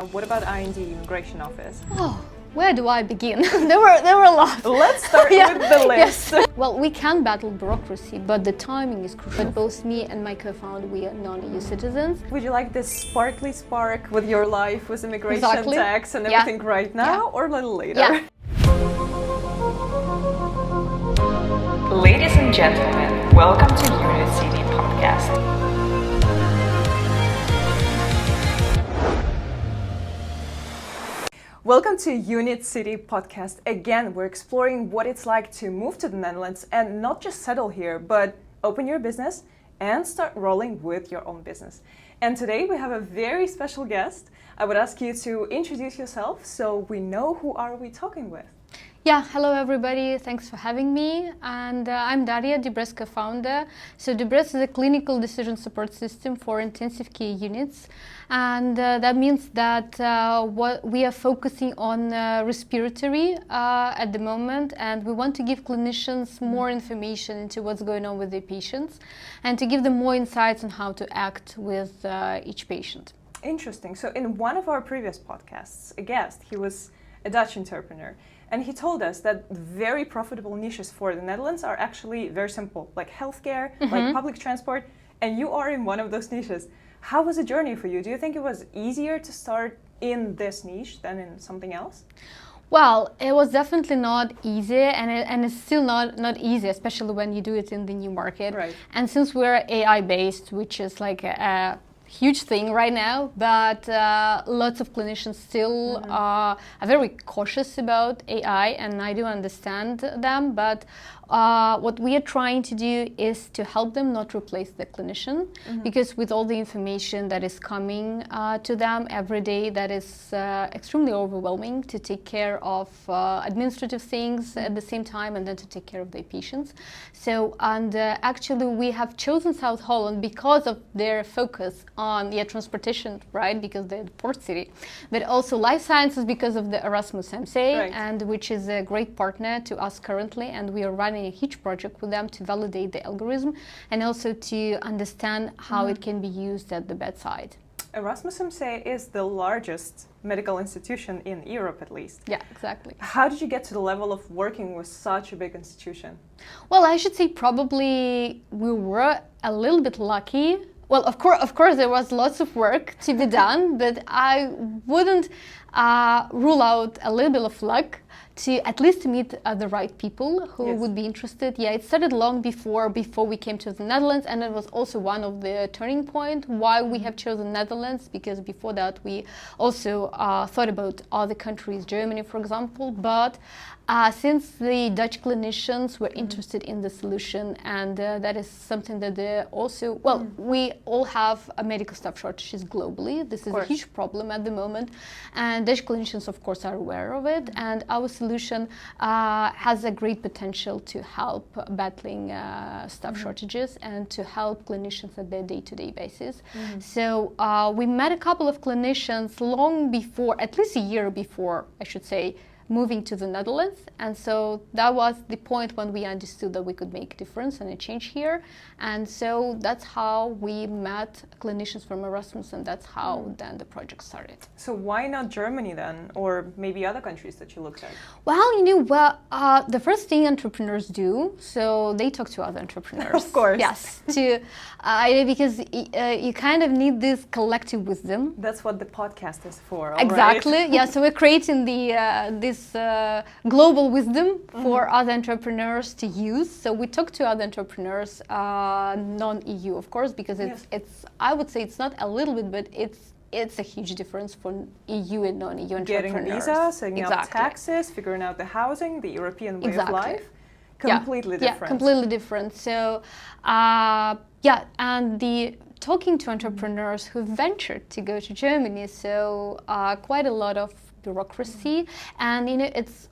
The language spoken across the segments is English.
What about IND, Immigration Office? Oh, where do I begin? there were a lot. Let's start with the list. Yes. Well, we can battle bureaucracy, but the timing is crucial. But both me and my co-founder, we are non-EU citizens. Would you like this sparkly spark with your life, with immigration, Exactly. tax and everything right now, or a little later? Ladies and gentlemen, welcome to UnitCity podcast. Welcome to UnitCity podcast. Again, we're exploring what it's like to move to the Netherlands and not just settle here, but open your business and start rolling with your own business. And today we have a very special guest. I would ask you to introduce yourself so we know who are we talking with. Yeah, hello everybody, thanks for having me. And I'm Daria, Debre's co-founder. So Debres is a clinical decision support system for intensive care units. And that means that what we are focusing on respiratory at the moment, and we want to give clinicians more information into what's going on with their patients and to give them more insights on how to act with each patient. Interesting. So in one of our previous podcasts, a guest, he was a Dutch entrepreneur. And he told us that very profitable niches for the Netherlands are actually very simple, like healthcare, like public transport, and you are in one of those niches. How was the journey for you? Do you think it was easier to start in this niche than in something else? Well, it was definitely not easy, and it's still not easy, especially when you do it in the new market. Right. And since we're AI-based, which is like a huge thing right now, but lots of clinicians still are very cautious about AI, and I do understand them, but what we are trying to do is to help them not replace the clinician, because with all the information that is coming to them every day, that is extremely overwhelming to take care of administrative things at the same time and then to take care of their patients. So, and actually we have chosen South Holland because of their focus on transportation, right, because they're the port city, but also life sciences because of the Erasmus MC, right, and which is a great partner to us currently, and we are running a huge project with them to validate the algorithm and also to understand how it can be used at the bedside. Erasmus MC is the largest medical institution in Europe, at least. Yeah, exactly. How did you get to the level of working with such a big institution? Well, I should say probably we were a little bit lucky. Well, of course, there was lots of work to be done, but I wouldn't rule out a little bit of luck to at least meet the right people who would be interested. Yeah, it started long before we came to the Netherlands, and it was also one of the turning point why we have chosen Netherlands, because before that we also thought about other countries, Germany, for example, but since the Dutch clinicians were interested in the solution, and that is something that they also, well, we all have a medical staff shortages globally. This is a huge problem at the moment, and Dutch clinicians, of course, are aware of it, and our solution has a great potential to help battling staff shortages and to help clinicians at their day-to-day basis. So we met a couple of clinicians long before, at least a year before, I should say, moving to the Netherlands, and so that was the point when we understood that we could make a difference and a change here, and so that's how we met clinicians from Erasmus, and that's how then the project started. So why not Germany then, or maybe other countries that you looked at? Well, the first thing entrepreneurs do, so they talk to other entrepreneurs. Of course. Yes, because you kind of need this collective wisdom. That's what the podcast is for, all exactly. right? Yeah, so we're creating this global wisdom for other entrepreneurs to use. So we talk to other entrepreneurs, non-EU, of course, because it's I would say it's not a little bit, but it's a huge difference for EU and non-EU entrepreneurs. Getting a visa, setting up taxes, figuring out the housing, the European way of life. Completely different. Yeah, completely different. So, and the talking to entrepreneurs who ventured to go to Germany, so quite a lot of bureaucracy, and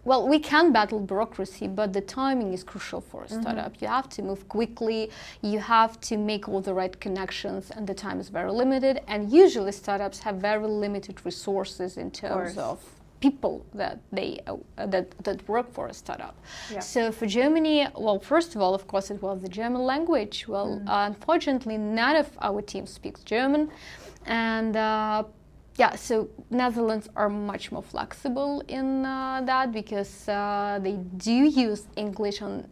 we can battle bureaucracy, but the timing is crucial for a startup. You have to move quickly, you have to make all the right connections, and the time is very limited, and usually startups have very limited resources in terms of people that work for a startup. Yeah. So for Germany, well, first of all, of course, it was the German language. Well, unfortunately, none of our team speaks German, and yeah, so Netherlands are much more flexible in that because they do use English on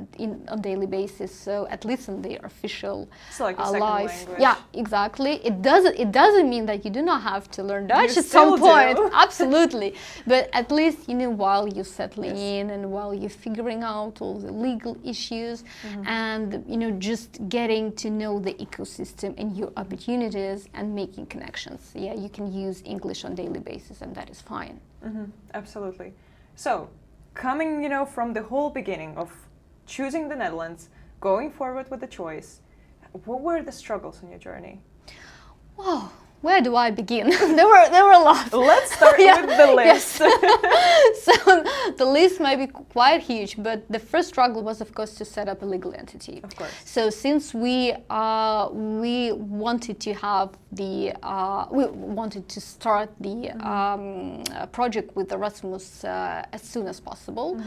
daily basis. So at least in their official It's like a second life. language. Yeah, exactly. It doesn't mean that you do not have to learn Dutch You at some still point. do. Absolutely, but at least while you're settling in and while you're figuring out all the legal issues and just getting to know the ecosystem and your opportunities and making connections. Yeah, you can use English on daily basis, and that is fine. Absolutely. So, coming, from the whole beginning of choosing the Netherlands, going forward with the choice, what were the struggles on your journey? Wow, where do I begin? there were a lot. Let's start with the list. Yes. So the list might be quite huge, but the first struggle was, of course, to set up a legal entity. Of course. So since we wanted to have we wanted to start the project with Erasmus as soon as possible.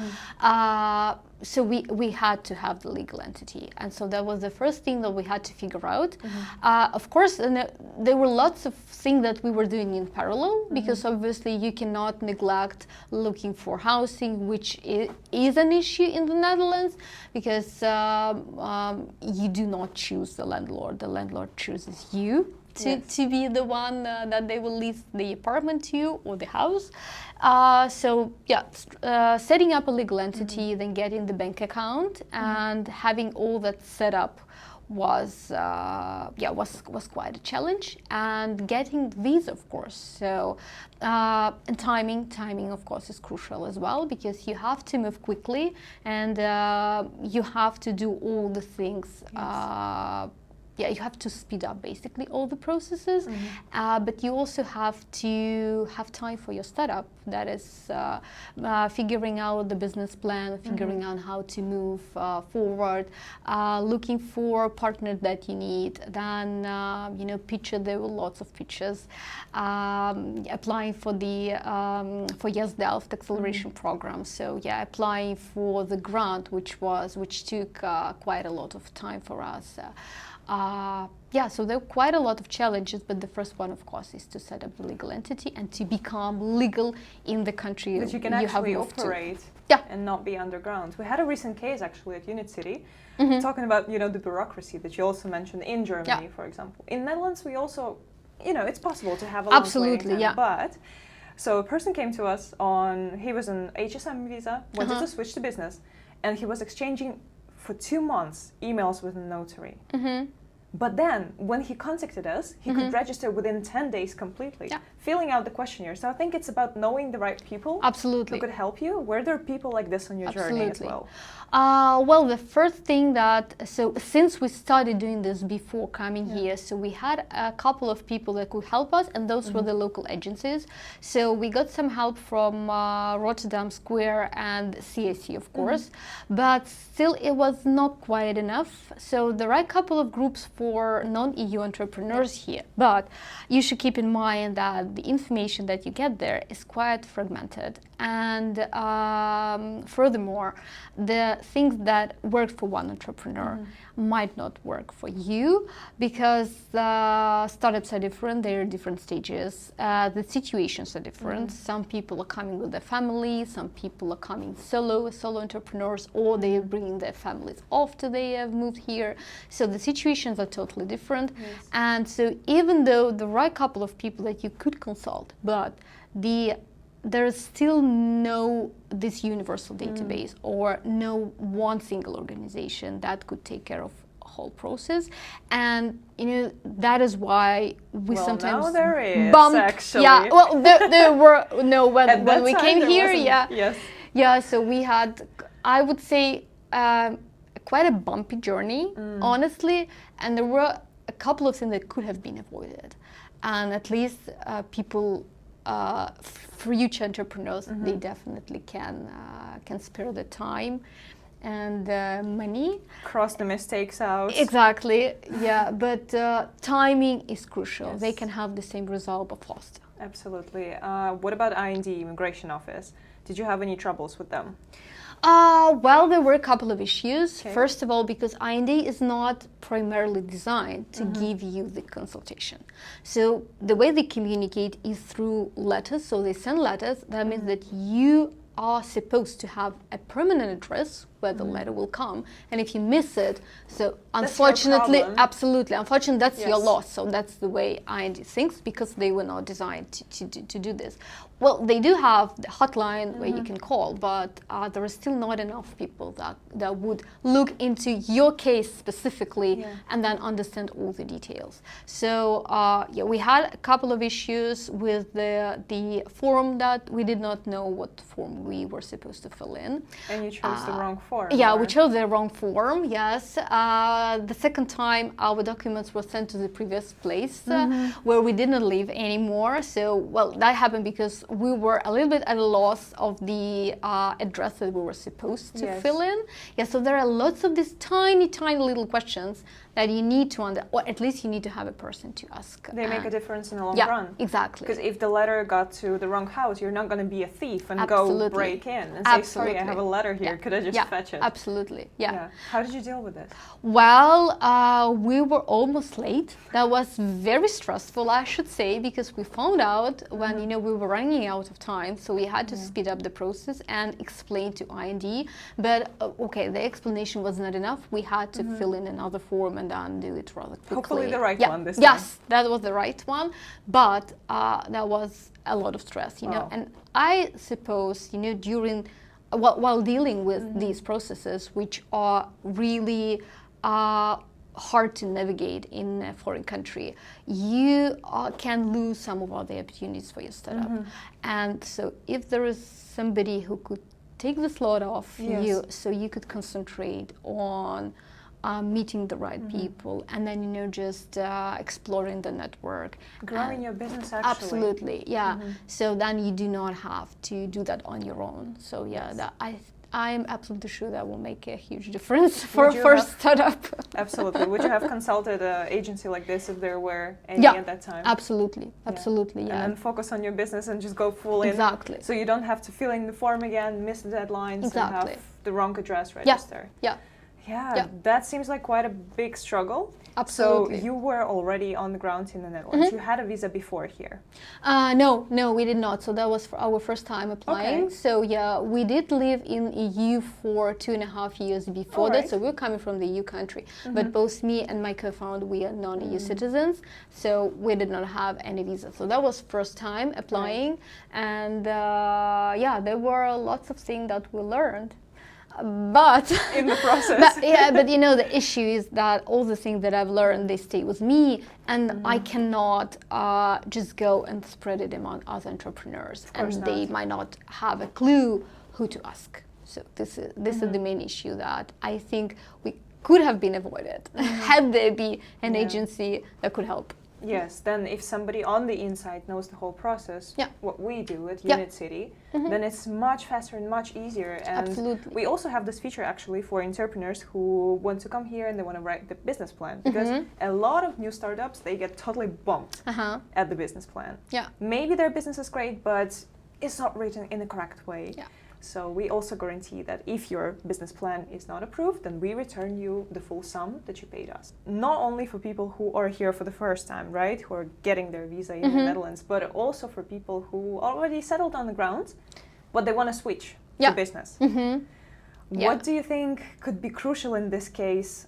So we had to have the legal entity, and so that was the first thing that we had to figure out. Of course, there were lots of things that we were doing in parallel, because obviously you cannot neglect looking for housing, which is an issue in the Netherlands, because you do not choose the landlord chooses you to be the one that they will lease the apartment to you or the house. Setting up a legal entity, then getting the bank account and having all that set up was quite a challenge, and getting the visa, of course. So and timing of course is crucial as well, because you have to move quickly and you have to do all the things. You have to speed up basically all the processes, but you also have to have time for your startup. That is figuring out the business plan, figuring out how to move forward, looking for a partner that you need. Then there were lots of pitches, applying for the for Yes Delft acceleration program. So applying for the grant, which took quite a lot of time for us. So there are quite a lot of challenges, but the first one, of course, is to set up the legal entity and to become legal in the country that you can actually operate and not be underground. We had a recent case actually at UnitCity, talking about the bureaucracy that you also mentioned in Germany, for example. In Netherlands, we also, it's possible to have a long waiting time, but so a person came to us he was on HSM visa, wanted to switch to business, and he was exchanging for 2 months emails with a notary. But then, when he contacted us, he could register within 10 days completely, filling out the questionnaire. So I think it's about knowing the right people who could help you. Were there people like this on your journey as well? Well, the first thing since we started doing this before coming here, so we had a couple of people that could help us, and those were the local agencies. So we got some help from Rotterdam Square and CAC, of course, but still it was not quite enough. So there are a couple of groups for non-EU entrepreneurs here, but you should keep in mind that the information that you get there is quite fragmented, and furthermore, the things that work for one entrepreneur might not work for you, because startups are different, they're in different stages, the situations are different. Some people are coming with their family, some people are coming solo entrepreneurs, or they're bringing their families after they have moved here. So the situations are totally different. And so even though there are a couple of people that you could consult, but there is still no this universal database or no one single organization that could take care of a whole process, and that is why we sometimes now there is, bumped. Actually. Yeah, well, there were when we came here. So we had, I would say, quite a bumpy journey, honestly, and there were a couple of things that could have been avoided, and at least people. Future entrepreneurs, they definitely can spare the time and money. Cross the mistakes out. Exactly, but timing is crucial. They can have the same result but faster. Absolutely. What about IND, Immigration Office? Did you have any troubles with them? Well, there were a couple of issues. Okay. First of all, because IND is not primarily designed to give you the consultation. So the way they communicate is through letters. So they send letters. That means that you are supposed to have a permanent address where the letter will come, and if you miss it, so unfortunately, absolutely, unfortunately, that's your loss. So that's the way IND thinks, because they were not designed to do this. Well, they do have the hotline where you can call, but there are still not enough people that would look into your case specifically and then understand all the details. So yeah, we had a couple of issues with the form that we did not know what form we were supposed to fill in. And you chose the wrong form. Yeah, we chose the wrong form, yes. The second time, our documents were sent to the previous place where we didn't live anymore. So, well, that happened because we were a little bit at a loss of the address that we were supposed to fill in. Yeah, so there are lots of these tiny, tiny little questions that you need to or at least you need to have a person to ask. They make a difference in the long run. Yeah, exactly. Because if the letter got to the wrong house, you're not going to be a thief and go break in and say, sorry, I have a letter here, could I just fetch it? Absolutely, yeah. How did you deal with this? Well, we were almost late. That was very stressful, I should say, because we found out when, we were running out of time, so we had to speed up the process and explain to IND. But, okay, the explanation was not enough. We had to fill in another form and then do it rather quickly. Hopefully the right one this time. Yes, that was the right one, but that was a lot of stress, and I suppose, during, while dealing with these processes, which are really hard to navigate in a foreign country, you can lose some of all the opportunities for your startup. And so if there is somebody who could take this load off you, so you could concentrate on meeting the right people, and then just exploring the network, growing your business. Actually, absolutely, yeah. So then you do not have to do that on your own. So yeah, that I am absolutely sure that will make a huge difference for a startup. Absolutely. Would you have consulted an agency like this if there were any at that time? Absolutely, absolutely, yeah. And then focus on your business and just go full in. Exactly. So you don't have to fill in the form again, miss the deadlines, and have the wrong address register. Yeah, that seems like quite a big struggle. Absolutely. So you were already on the ground in the Netherlands. You had a visa before here. No, we did not. So that was for our first time applying. Okay. So yeah, we did live in EU for 2.5 years before that. So we're coming from the EU country. But both me and my co-founder, we are non-EU citizens. So we did not have any visa. So that was first time applying. And yeah, there were lots of things that we learned. But in the process, but the issue is that all the things that I've learned, they stay with me, and I cannot just go and spread it among other entrepreneurs, and they might not have a clue who to ask. So this is the main issue that I think we could have been avoided had there be an agency that could help. Yes, then if somebody on the inside knows the whole process, what we do at UnitCity, then it's much faster and much easier. And we also have this feature actually for entrepreneurs who want to come here and they want to write the business plan. Because a lot of new startups, they get totally bumped at the business plan. Maybe their business is great, but it's not written in the correct way. So we also guarantee that if your business plan is not approved, then we return you the full sum that you paid us. Not only for people who are here for the first time, right, who are getting their visa in the Netherlands, but also for people who already settled on the ground, but they want to switch to business. What do you think could be crucial in this case?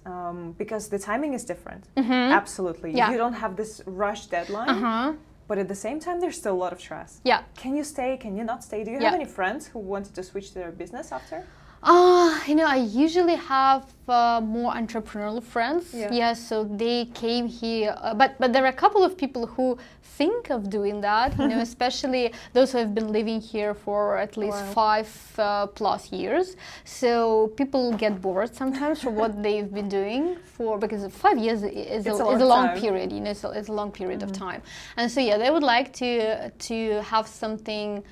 Because the timing is different. Absolutely. You don't have this rush deadline. But at the same time, there's still a lot of stress. Can you stay? Can you not stay? Do you have any friends who wanted to switch their business after? I usually have more entrepreneurial friends. So they came here, but there are a couple of people who think of doing that. Especially those who have been living here for at least 5+ years. So people get bored sometimes from what they've been doing because 5 years is a long period. So it's a long period of time, and so they would like to have something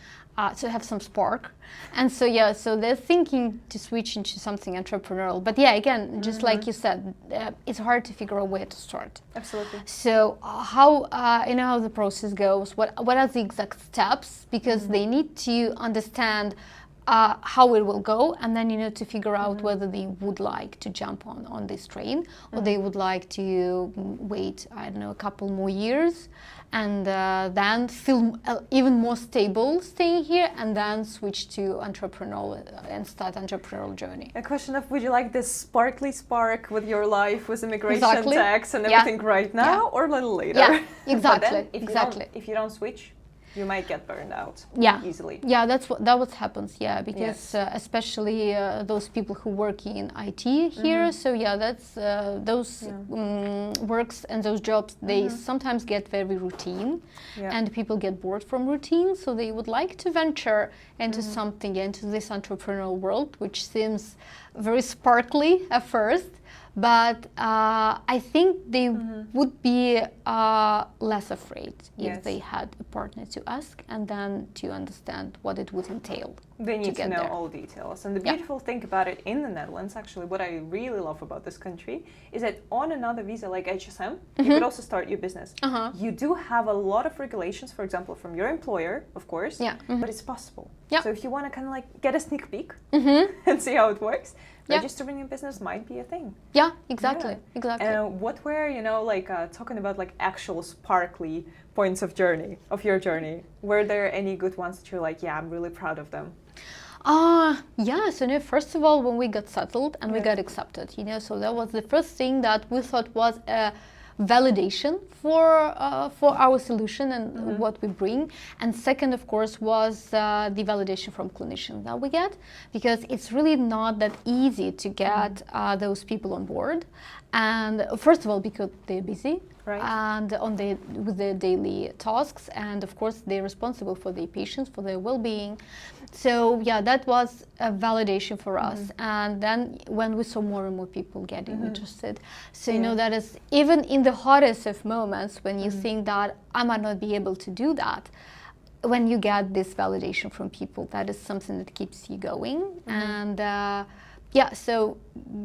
to have some spark, and so yeah, so they're thinking to switch into something entrepreneurial. But yeah, again, just like you said, it's hard to figure out where to start. Absolutely. So how how the process goes? What are the exact steps? Because they need to understand how it will go, and then to figure out whether they would like to jump on this train, or they would like to wait, I don't know, a couple more years, and then feel even more stable staying here, and then switch to entrepreneurial and start entrepreneurial journey. A question of, would you like this sparkly spark with your life, with immigration, Exactly. tax and everything right now, or a little later? Yeah, exactly. But then exactly. If you don't switch, you might get burned out easily. Yeah, that's what happens. Yeah, because especially those people who work in IT here. So yeah, that's those works and those jobs. They sometimes get very routine, and people get bored from routine. So they would like to venture into something, into this entrepreneurial world, which seems very sparkly at first. But I think they would be less afraid if they had a partner to ask, and then to understand what it would entail. They need to know there. all details. And the beautiful thing about it in the Netherlands, actually, what I really love about this country, is that on another visa like HSM, you could also start your business. You do have a lot of regulations, for example, from your employer, of course, but it's possible. So if you want to kind of like get a sneak peek and see how it works, registering your business might be a thing. Yeah, exactly, exactly. And what were, talking about like actual sparkly points of your journey, were there any good ones that you're like, I'm really proud of them? So first of all, when we got settled and we got accepted, so that was the first thing that we thought was a validation for our solution and what we bring. And second, of course, was the validation from clinicians that we get, because it's really not that easy to get those people on board. And first of all, because they're busy. Right. And with their daily tasks, and of course they're responsible for their patients, for their well-being. So yeah, that was a validation for us. And then when we saw more and more people getting interested, so that is even in the hottest of moments, when you think that I might not be able to do that, when you get this validation from people, that is something that keeps you going. And so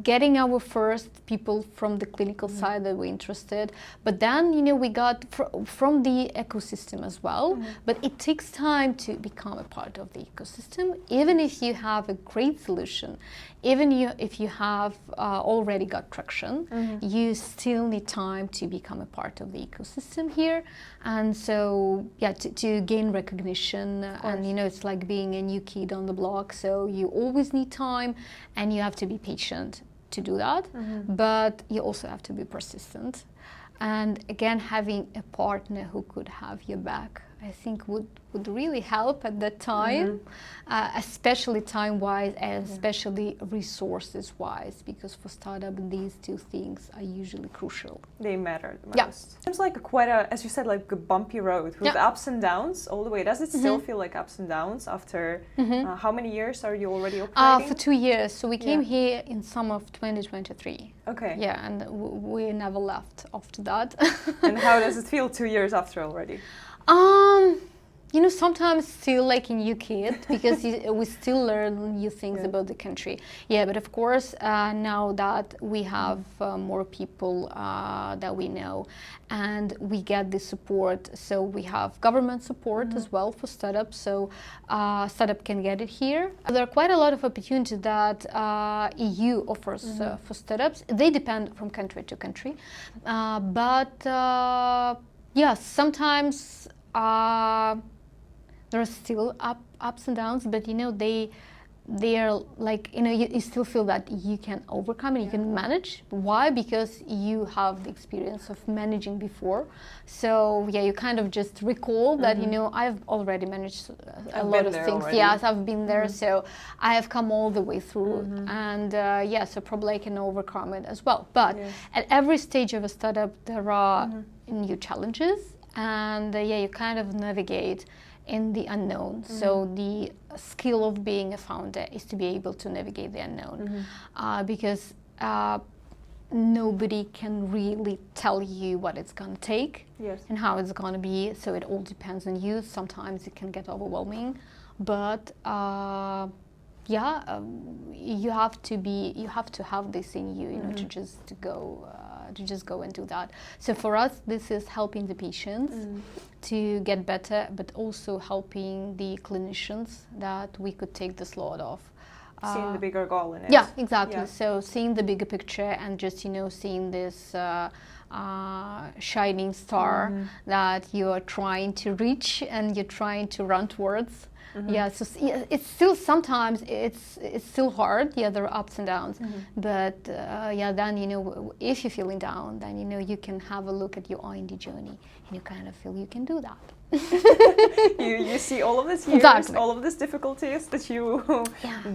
getting our first people from the clinical side that were interested, but then we got from the ecosystem as well. But it takes time to become a part of the ecosystem. Even if you have a great solution, even if you have already got traction, you still need time to become a part of the ecosystem here. And so to gain recognition, and it's like being a new kid on the block, so you always need time, and you have to be patient to do that, but you also have to be persistent. And again, having a partner who could have your back, I think would really help at that time, especially time-wise and especially resources-wise, because for startup these two things are usually crucial. They matter the most. Seems like quite a, as you said, like a bumpy road with ups and downs all the way. Does it still feel like ups and downs after how many years are you already operating? For 2 years. So we came here in summer of 2023. Okay. Yeah, and we never left after that. And how does it feel 2 years after already? Sometimes still like a new kid, because we still learn new things about the country. Yeah, but of course, now that we have more people that we know, and we get the support, so we have government support as well for startups, so startup can get it here. There are quite a lot of opportunities that EU offers for startups. They depend from country to country, but sometimes there are still ups and downs, but they are like, you still feel that you can overcome it, you can manage. Why? Because you have the experience of managing before. So you kind of just recall that, I've already managed a lot of things. Already. Yes, I've been there, so I have come all the way through. And so probably I can overcome it as well. But at every stage of a startup, there are new challenges, and you kind of navigate in the unknown. So the skill of being a founder is to be able to navigate the unknown, because nobody can really tell you what it's going to take Yes. and how it's going to be. So it all depends on you. Sometimes it can get overwhelming, but you have to have this in you, know, to just go and do that. So for us, this is helping the patients to get better, but also helping the clinicians that we could take this load off. Seeing the bigger goal in it. Yeah, exactly. Yeah. So seeing the bigger picture and just, seeing this shining star that you are trying to reach and you're trying to run towards. Yeah, so it's still sometimes it's still hard. Yeah, there are ups and downs, but then if you're feeling down, then you can have a look at your R&D journey and you kind of feel you can do that. you see all of this years, Exactly. all of these difficulties that you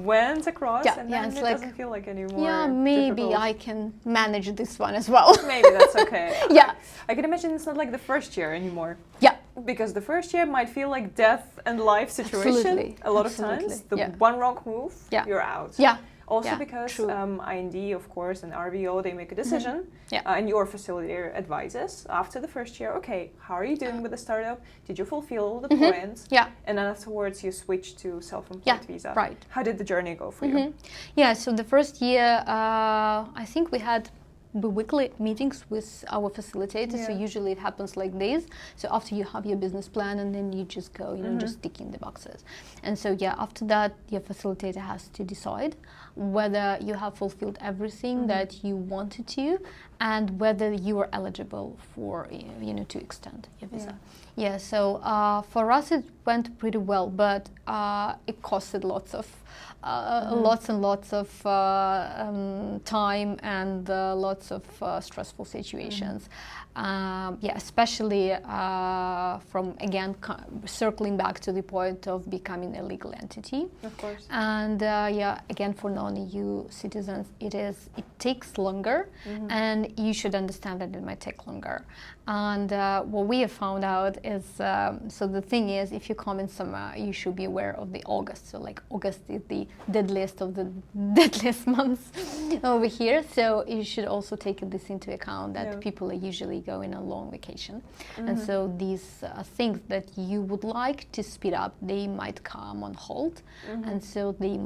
went across, and then it doesn't feel like anymore. Yeah, maybe difficult. I can manage this one as well. Maybe that's okay. Yeah. I can imagine it's not like the first year anymore. Yeah. Because the first year might feel like death and life situation. Absolutely. A lot Absolutely. of times. The Yeah. one wrong move, Yeah. you're out. Yeah. Also Yeah, because true. IND, of course, and RVO, they make a decision. Yeah. And your facilitator advises after the first year, okay, how are you doing with the startup? Did you fulfill all the points? Yeah. And then afterwards you switch to self-employed Yeah, visa. right. How did the journey go for you? Yeah, so the first year, I think we had weekly meetings with our facilitators. So Yeah. usually it happens like this. So after you have your business plan, and then you just go, just ticking the boxes. And so after that, your facilitator has to decide whether you have fulfilled everything that you wanted to, and whether you are eligible for to extend your visa. Yeah. So for us it went pretty well, but it costed lots and lots of time and lots of stressful situations. Especially from again circling back to the point of becoming a legal entity. Of course. And again for non-EU citizens, it takes longer, and you should understand that it might take longer. And what we have found out is, so the thing is, if you come in summer, you should be aware of the August. So like August is the deadliest of the deadliest months over here. So you should also take this into account, that people are usually going on long vacation. And so these things that you would like to speed up, they might come on hold. And so they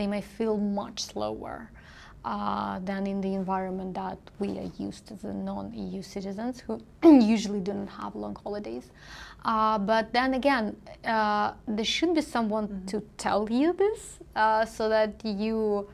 might feel much slower than in the environment that we are used as a non-EU citizens who usually do not have long holidays. But then again, there should be someone to tell you this, so that you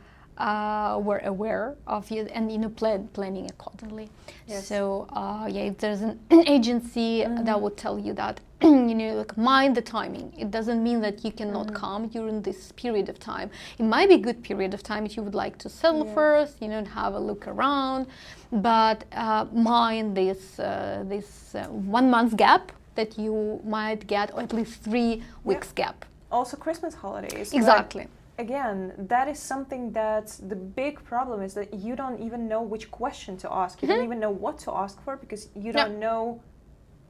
were aware of it and planning accordingly. Yes. So if there's an agency that will tell you that, like mind the timing. It doesn't mean that you cannot come during this period of time. It might be a good period of time if you would like to settle first, and have a look around. But mind this 1 month gap that you might get, or at least 3 weeks gap. Also Christmas holidays. Exactly. Like, again, that is something that the big problem is, that you don't even know which question to ask. You don't even know what to ask for, because you don't know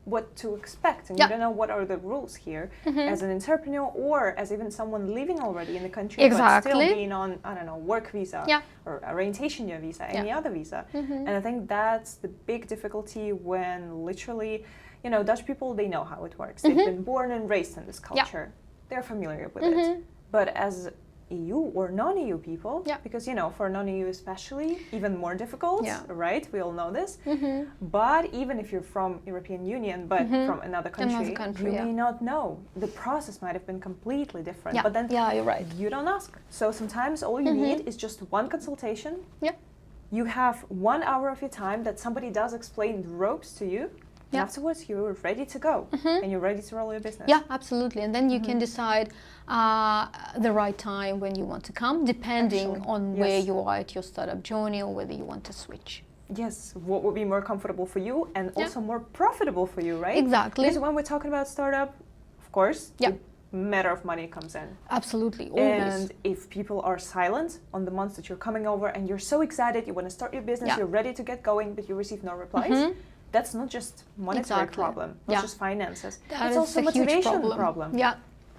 what to expect, and you don't know what are the rules here as an entrepreneur, or as even someone living already in the country but still being on, I don't know, work visa or orientation year visa, any other visa. And I think that's the big difficulty when literally, Dutch people, they know how it works. They've been born and raised in this culture. They're familiar with it. But as EU or non-EU people, because for non-EU especially, even more difficult, right? We all know this. But even if you're from European Union, but from another country, you may not know. The process might have been completely different. But then you're right. You don't ask. So sometimes all you need is just one consultation. You have 1 hour of your time that somebody does explain the ropes to you. And afterwards, you're ready to go, and you're ready to roll your business. Yeah, absolutely. And then you can decide the right time when you want to come, depending on where you are at your startup journey, or whether you want to switch. Yes, what would be more comfortable for you, and also more profitable for you, right? Exactly. Because when we're talking about startup, of course, the matter of money comes in. Absolutely, always. And if people are silent on the months that you're coming over, and you're so excited, you want to start your business, you're ready to get going, but you receive no replies, that's not just monetary problem, not just finances. That it's is also a huge motivation problem. Yeah.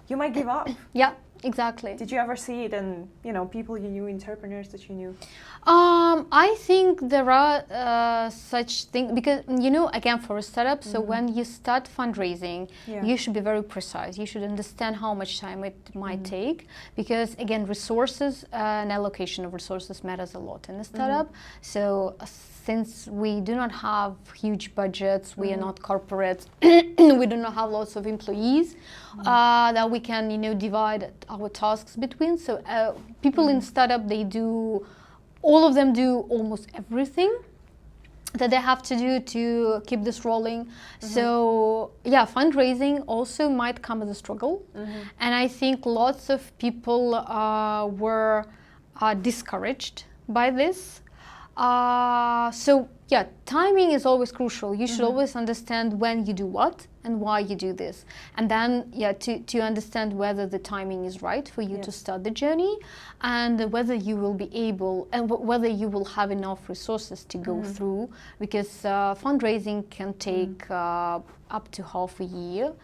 You might give up. Yeah, Exactly. Did you ever see it in, people you knew, entrepreneurs that you knew? I think there are such things because, again, for a startup, so when you start fundraising, you should be very precise. You should understand how much time it might take because, again, resources and allocation of resources matters a lot in a startup. So since we do not have huge budgets, we are not corporates, we do not have lots of employees that we can, divide our tasks between. So people in startup, all of them do almost everything that they have to do to keep this rolling. So fundraising also might come as a struggle. And I think lots of people were discouraged by this. Timing is always crucial. You should always understand when you do what and why you do this. And then, to understand whether the timing is right for you to start the journey and whether you will be able and whether you will have enough resources to go through because fundraising can take up to half a year,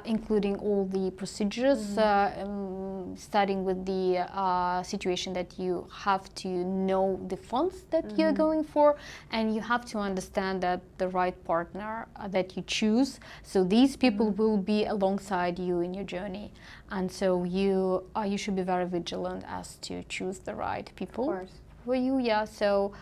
including all the procedures, starting with the situation that you have to know the funds that you're going for, and you have to understand that the right partner that you choose. So these people will be alongside you in your journey, and so you should be very vigilant as to choose the right people for you. So.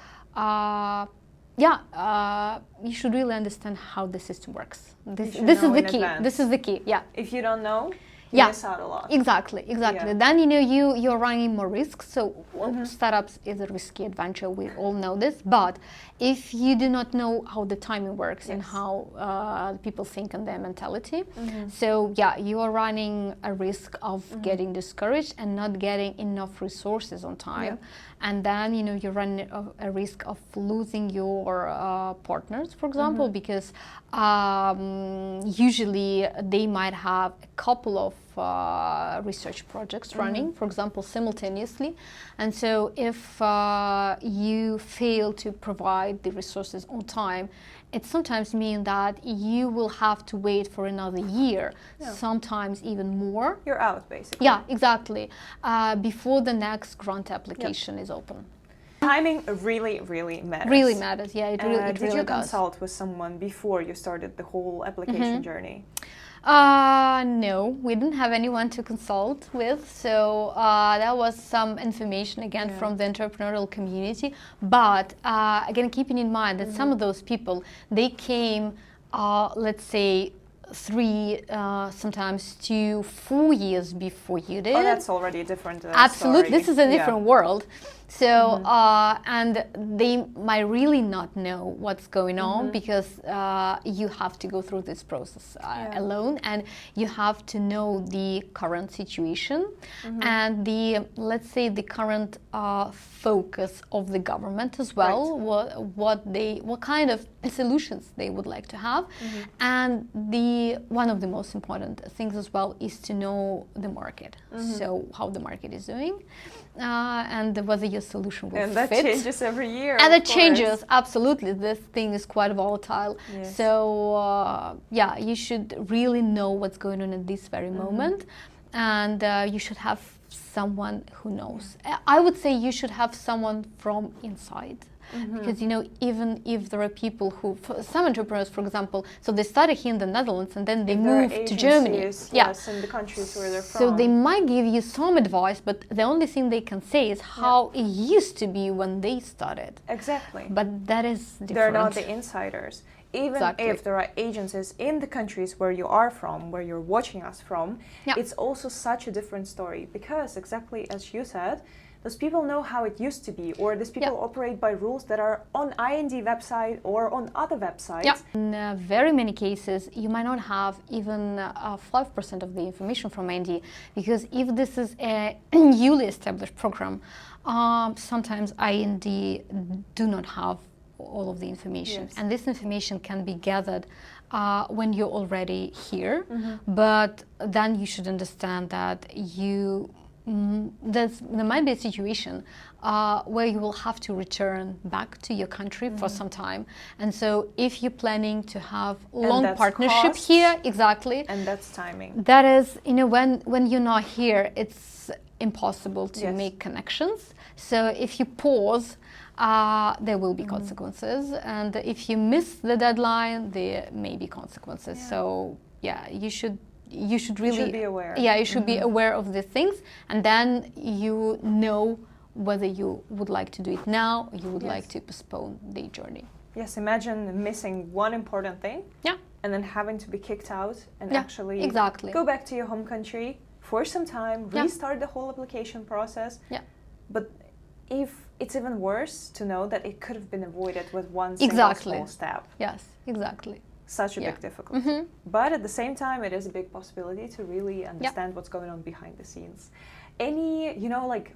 You should really understand how the system works. This is the key. Advance. This is the key. Yeah. If you don't know, you miss out a lot. Exactly. Yeah. Then you're running more risks. So startups is a risky adventure. We all know this. But if you do not know how the timing works and how people think and their mentality, so you are running a risk of getting discouraged and not getting enough resources on time. And then you run a risk of losing your partners, for example, because usually they might have a couple of research projects running, for example, simultaneously. And so if you fail to provide the resources on time, it sometimes means that you will have to wait for another year, sometimes even more. You're out, basically. Yeah, exactly. Before the next grant application is open. Timing really, really matters. Really matters, yeah, it really does. Did you consult with someone before you started the whole application journey? No, we didn't have anyone to consult with, so that was some information again from the entrepreneurial community. But again, keeping in mind that some of those people, they came, let's say, 3, sometimes 2, 4 years before you did. Oh, that's already a different Absolutely, story. This is a different world. So, and they might really not know what's going on because you have to go through this process alone, and you have to know the current situation and let's say the current focus of the government as well, what kind of solutions they would like to have. And one of the most important things as well is to know the market, so how the market is doing. And whether your solution will fit. And that changes every year. And it changes, absolutely. This thing is quite volatile. Yes. So, you should really know what's going on at this very moment. And you should have someone who knows. I would say you should have someone from inside. Because even if there are people who, some entrepreneurs, for example, so they started here in the Netherlands and then they moved to Germany. Yes, in the countries where they're from. So they might give you some advice, but the only thing they can say is how it used to be when they started. Exactly. But that is different. They're not the insiders. Even if there are agencies in the countries where you are from, where you're watching us from, it's also such a different story because exactly as you said, those people know how it used to be, or these people operate by rules that are on IND website or on other websites. In very many cases, you might not have even 5% of the information from IND, because if this is a newly established program, sometimes IND do not have all of the information. And this information can be gathered when you're already here, but then you should understand that there might be a situation where you will have to return back to your country for some time. And so if you're planning to have long partnership costs, here, exactly. And that's timing. That is, when you're not here, it's impossible to Yes. make connections. So if you pause, there will be consequences. And if you miss the deadline, there may be consequences. Yeah. So yeah, you should really be aware. Yeah, you should be aware of these things, and then you know whether you would like to do it now or you would like to postpone the journey. Yes, imagine missing one important thing. Yeah. And then having to be kicked out and Yeah, actually exactly. go back to your home country for some time, Yeah. restart the whole application process. Yeah. But if it's even worse to know that it could have been avoided with one Exactly. single small step. Yes, exactly. Such a Yeah. big difficulty. But at the same time, it is a big possibility to really understand what's going on behind the scenes. Any,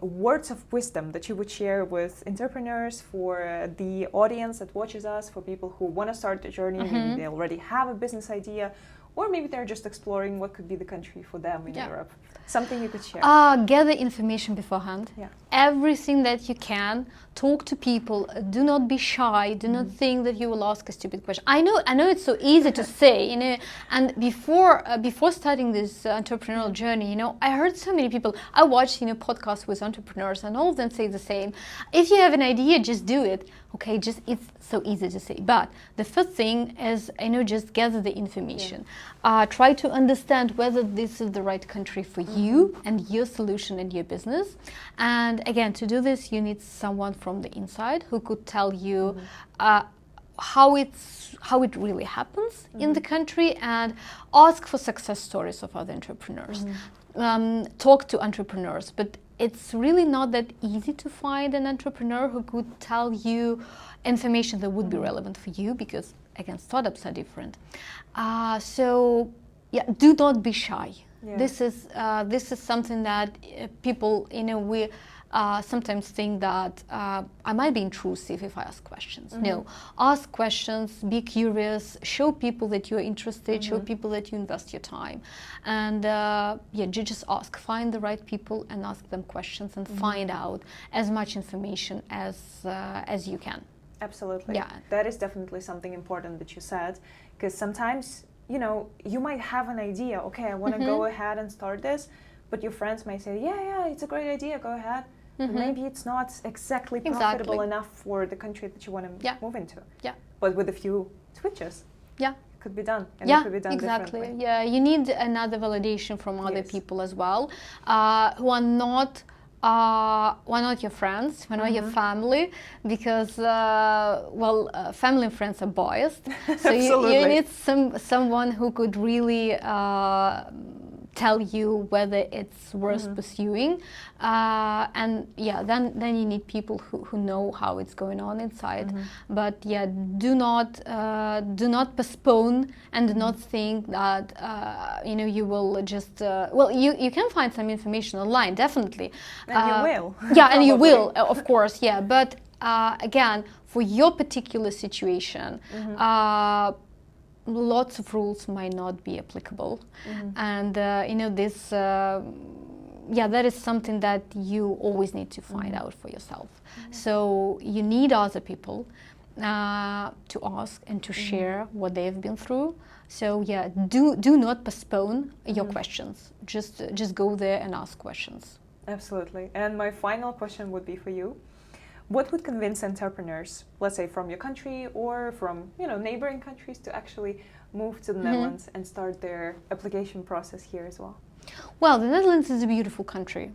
words of wisdom that you would share with entrepreneurs, for the audience that watches us, for people who want to start the journey, maybe they already have a business idea, or maybe they're just exploring what could be the country for them in Europe. Something you could share. Gather information beforehand. Yeah. Everything that you can. Talk to people. Do not be shy. Do not think that you will ask a stupid question. I know it's so easy to say, And before starting this entrepreneurial journey, I heard so many people. I watched, podcasts with entrepreneurs, and all of them say the same. If you have an idea, just do it. Okay, it's so easy to say. But the first thing is, just gather the information. Try to understand whether this is the right country for you and your solution and your business. And again, to do this, you need someone from the inside who could tell you how it really happens in the country, and ask for success stories of other entrepreneurs. Talk to entrepreneurs, but it's really not that easy to find an entrepreneur who could tell you information that would be relevant for you, because again, startups are different. Do not be shy. Yeah. This is something that people, we sometimes think that I might be intrusive if I ask questions. No, ask questions, be curious, show people that you're interested, show people that you invest your time, and just ask, find the right people and ask them questions, and find out as much information as you can. Absolutely. Yeah. That is definitely something important that you said, because sometimes, you might have an idea, okay, I want to go ahead and start this, but your friends might say, yeah, it's a great idea, go ahead. But maybe it's not exactly profitable enough for the country that you want to move into. Yeah. But with a few switches, it could be done. And it could be done exactly. differently. Yeah, you need another validation from other people as well, who are not your friends, who are not your family, because family and friends are biased. So you need someone who could really tell you whether it's worth pursuing, and then you need people who know how it's going on inside. But do not postpone, and do not think that you will just you can find some information online, definitely, and you will. And you will, of course, but again, for your particular situation, lots of rules might not be applicable, and this that is something that you always need to find out for yourself. So you need other people to ask and to share what they've been through. So do not postpone your questions. Just go there and ask questions. Absolutely. And my final question would be for you. What would convince entrepreneurs, let's say from your country or from neighboring countries, to actually move to the Netherlands and start their application process here as well? Well, the Netherlands is a beautiful country,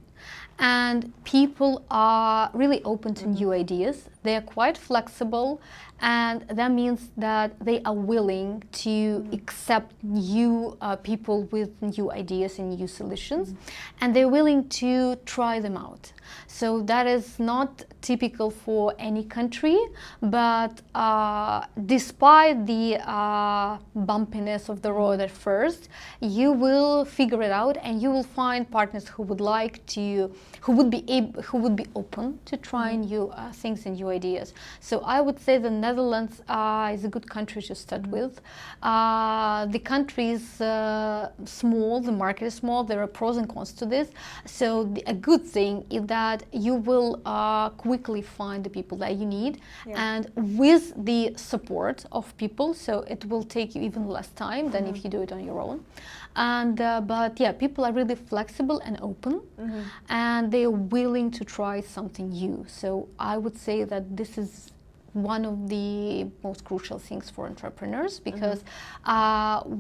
and people are really open to new ideas. They are quite flexible, and that means that they are willing to accept new people with new ideas and new solutions, and they're willing to try them out. So that is not typical for any country, but despite the bumpiness of the road at first, you will figure it out out, and you will find partners who would be open to trying new things and new ideas. So I would say the Netherlands is a good country to start with. The country is small, the market is small, there are pros and cons to this. So a good thing is that you will quickly find the people that you need, and with the support of people, so it will take you even less time than if you do it on your own. And but yeah, people are really flexible and open, and they are willing to try something new. So I would say that this is one of the most crucial things for entrepreneurs, because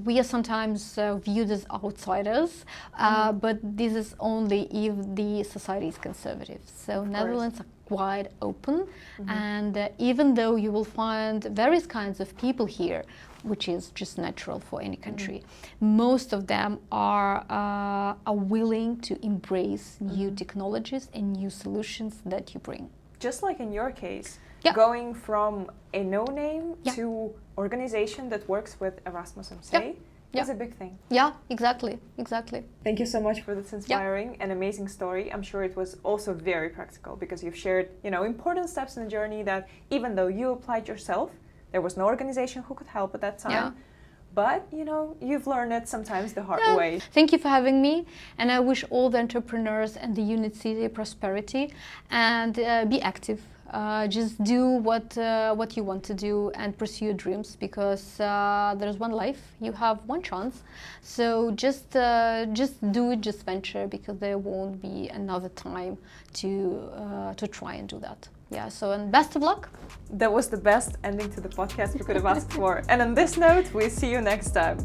we are sometimes viewed as outsiders, but this is only if the society is conservative. So Netherlands are quite open, and even though you will find various kinds of people here, which is just natural for any country, most of them are willing to embrace new technologies and new solutions that you bring. Just like in your case, going from a no-name to organization that works with Erasmus MC is a big thing. Yeah, exactly. Thank you so much for this inspiring and amazing story. I'm sure it was also very practical, because you've shared, important steps in the journey that even though you applied yourself, there was no organization who could help at that time. But, you've learned it sometimes the hard way. Thank you for having me, and I wish all the entrepreneurs and the UnitCity prosperity, and be active. Just do what you want to do and pursue your dreams, because there's one life, you have one chance. So just do it, just venture, because there won't be another time to try and do that. Yeah, so, and best of luck. That was the best ending to the podcast we could have asked for. And on this note, we'll see you next time.